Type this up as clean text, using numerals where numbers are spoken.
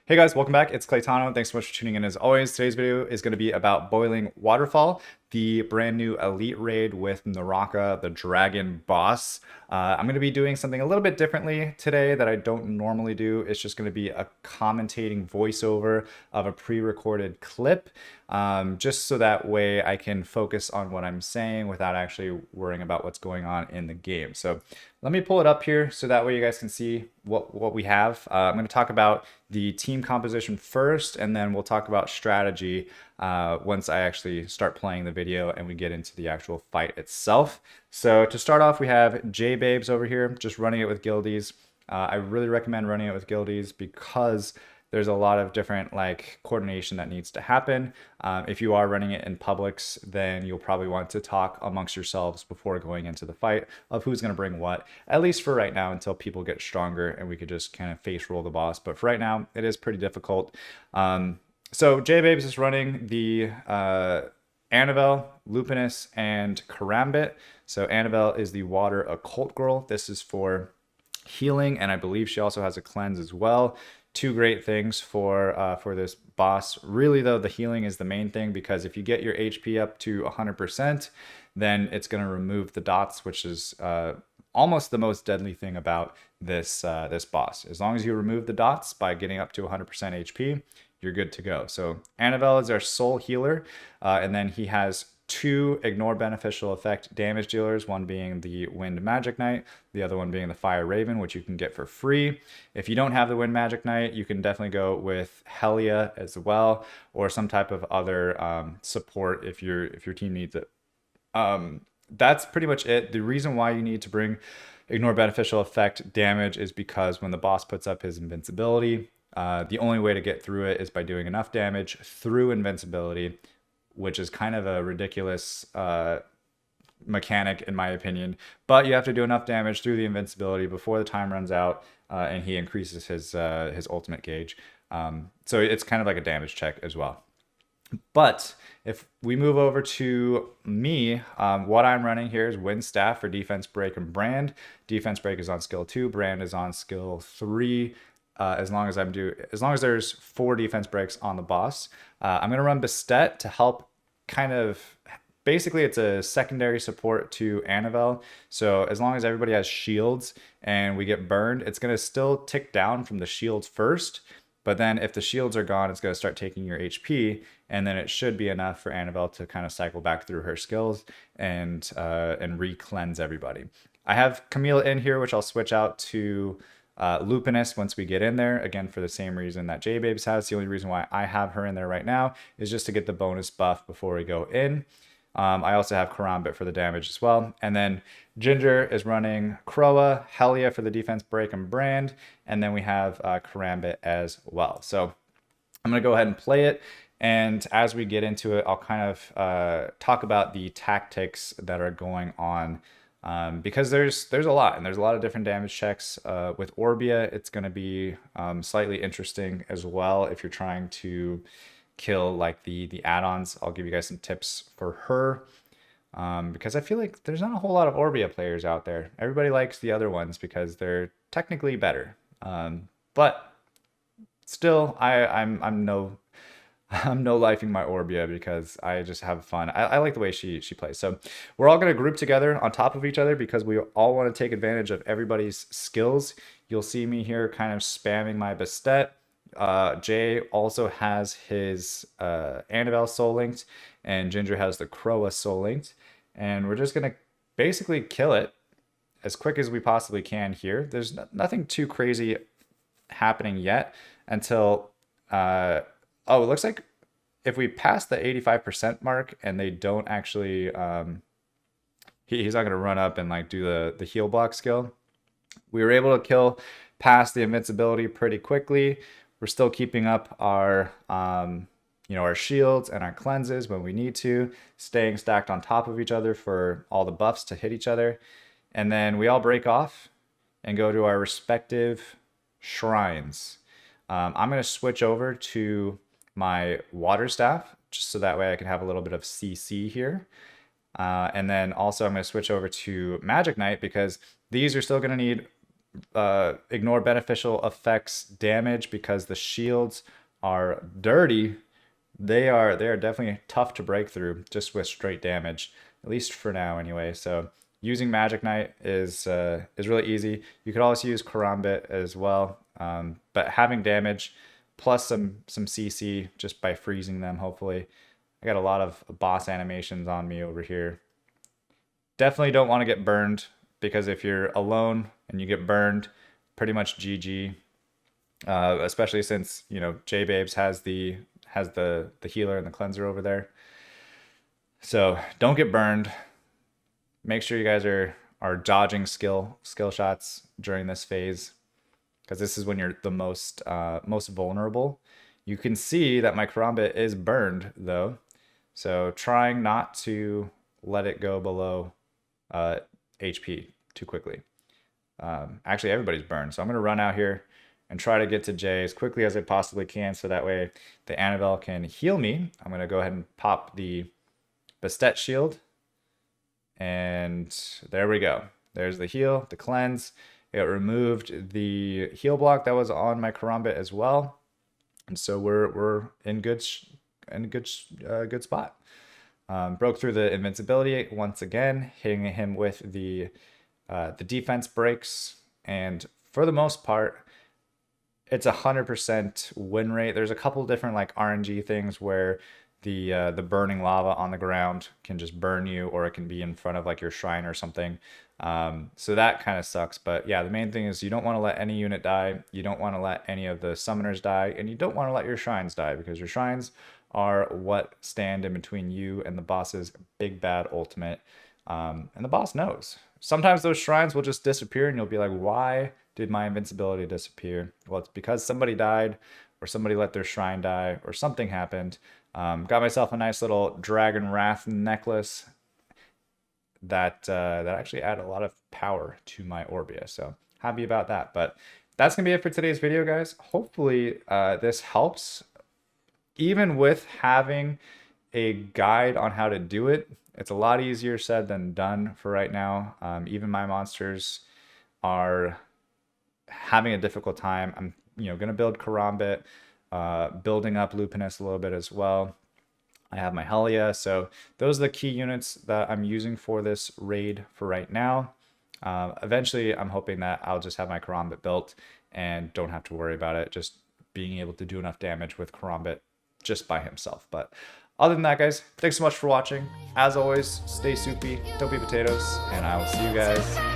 Hey guys, welcome back. It's Claytano. Thanks so much for tuning in as always. Today's video is going to be about boiling Waterfall, the brand new elite raid with Naraka, the dragon boss. I'm going to be doing something a little bit differently today that I don't normally do. It's just going to be a commentating voiceover of a pre-recorded clip, just so that way I can focus on what I'm saying without actually worrying about what's going on in the game. So let me pull it up here so that way you guys can see what we have. I'm going to talk about the team composition first, and then we'll talk about strategy once I actually start playing the video and we get into the actual fight itself. So to start off, we have J-Babes over here, just running it with guildies. I really recommend running it with guildies because there's a lot of different coordination that needs to happen. If you are running it in publics, then you'll probably want to talk amongst yourselves before going into the fight of who's going to bring what, at least for right now until people get stronger and we could just kind of face roll the boss. But for right now, it is pretty difficult. So J-Babes is running the Annabelle, Lupinus, and Karambit. So Annabelle is the water occult girl. This is for healing, and I believe she also has a cleanse as well. Two great things for this boss. Really though, the healing is the main thing, because if you get your HP up to 100%, then it's going to remove the dots, which is almost the most deadly thing about this boss. As long as you remove the dots by getting up to 100% HP, you're good to go. So Annabelle is our soul healer, and then he has two ignore beneficial effect damage dealers, one being the Wind Magic Knight, the other one being the Fire Raven, which you can get for free. If you don't have the Wind Magic Knight, you can definitely go with Helia as well, or some type of other support if your team needs it. That's pretty much it. The reason why you need to bring ignore beneficial effect damage is because when the boss puts up his invincibility, the only way to get through it is by doing enough damage through invincibility, which is kind of a ridiculous mechanic in my opinion. But you have to do enough damage through the invincibility before the time runs out, and he increases his ultimate gauge. So it's kind of like a damage check as well. But if we move over to me, what I'm running here is Wind Staff for Defense Break and Brand. Defense Break is on skill 2, Brand is on skill 3. As long as there's 4 defense breaks on the boss. I'm gonna run Bastet to help basically it's a secondary support to Annabelle. So as long as everybody has shields and we get burned, it's gonna still tick down from the shields first. But then if the shields are gone, it's gonna start taking your HP, and then it should be enough for Annabelle to kind of cycle back through her skills and re-cleanse everybody. I have Camille in here, which I'll switch out to Lupinus once we get in there, again for the same reason that J-Babes has. The only reason why I have her in there right now is just to get the bonus buff before we go in. I also have Karambit for the damage as well. And then Ginger is running Croa, Helia for the defense break and Brand, and then we have Karambit as well. So I'm going to go ahead and play it, and as we get into it, I'll kind of talk about the tactics that are going on. Because there's a lot, and there's a lot of different damage checks. With Orbia, it's going to be slightly interesting as well if you're trying to kill like the add-ons. I'll give you guys some tips for her, because I feel like there's not a whole lot of Orbia players out there. Everybody likes the other ones because they're technically better, but still I'm no lifing my Orbia because I just have fun. I like the way she plays. So we're all going to group together on top of each other because we all want to take advantage of everybody's skills. You'll see me here kind of spamming my Bastet. Jay also has his Annabelle soul linked, and Ginger has the Croa soul linked. And we're just going to basically kill it as quick as we possibly can here. There's nothing too crazy happening yet until... oh, it looks like if we pass the 85% mark and they don't actually... he's not going to run up and like do the heal block skill. We were able to kill past the invincibility pretty quickly. We're still keeping up our our shields and our cleanses when we need to, staying stacked on top of each other for all the buffs to hit each other. And then we all break off and go to our respective shrines. I'm going to switch over to my water staff just so that way I can have a little bit of CC here. And then also I'm going to switch over to Magic Knight because these are still going to need ignore beneficial effects damage because the shields are dirty. They are definitely tough to break through just with straight damage, at least for now anyway. So using Magic Knight is really easy. You could also use Karambit as well, but having damage plus some CC just by freezing them, hopefully. I got a lot of boss animations on me over here. Definitely don't want to get burned, because if you're alone and you get burned, pretty much GG. Especially since, you know, J-Babes has the healer and the cleanser over there. So don't get burned. Make sure you guys are dodging skill shots during this phase, because this is when you're the most vulnerable. You can see that my Karambit is burned though, so trying not to let it go below HP too quickly. Actually, everybody's burned, so I'm gonna run out here and try to get to Jay as quickly as I possibly can, so that way the Annabelle can heal me. I'm gonna go ahead and pop the Bastet shield, and there we go. There's the heal, the cleanse. It removed the heal block that was on my Karambit as well, and so we're in good spot. Broke through the invincibility once again, hitting him with the defense breaks, and for the most part, it's 100% win rate. There's a couple different like RNG things where the burning lava on the ground can just burn you, or it can be in front of like your shrine or something. So that kind of sucks. But yeah, the main thing is you don't want to let any unit die. You don't want to let any of the summoners die, and you don't want to let your shrines die, because your shrines are what stand in between you and the boss's big bad ultimate. And the boss knows. Sometimes those shrines will just disappear, and you'll be like, why did my invincibility disappear? Well, it's because somebody died, or somebody let their shrine die, or something happened. Got myself a nice little Dragon Wrath necklace that actually added a lot of power to my Orbia. So happy about that. But that's gonna be it for today's video, guys. Hopefully this helps. Even with having a guide on how to do it, it's a lot easier said than done for right now. Even my monsters are having a difficult time. I'm gonna build Karambit, building up Lupinus a little bit as well. I have my Helia, so those are the key units that I'm using for this raid for right now. Eventually, I'm hoping that I'll just have my Karambit built and don't have to worry about it, just being able to do enough damage with Karambit just by himself. But other than that, guys, thanks so much for watching. As always, stay soupy, don't be potatoes, and I will see you guys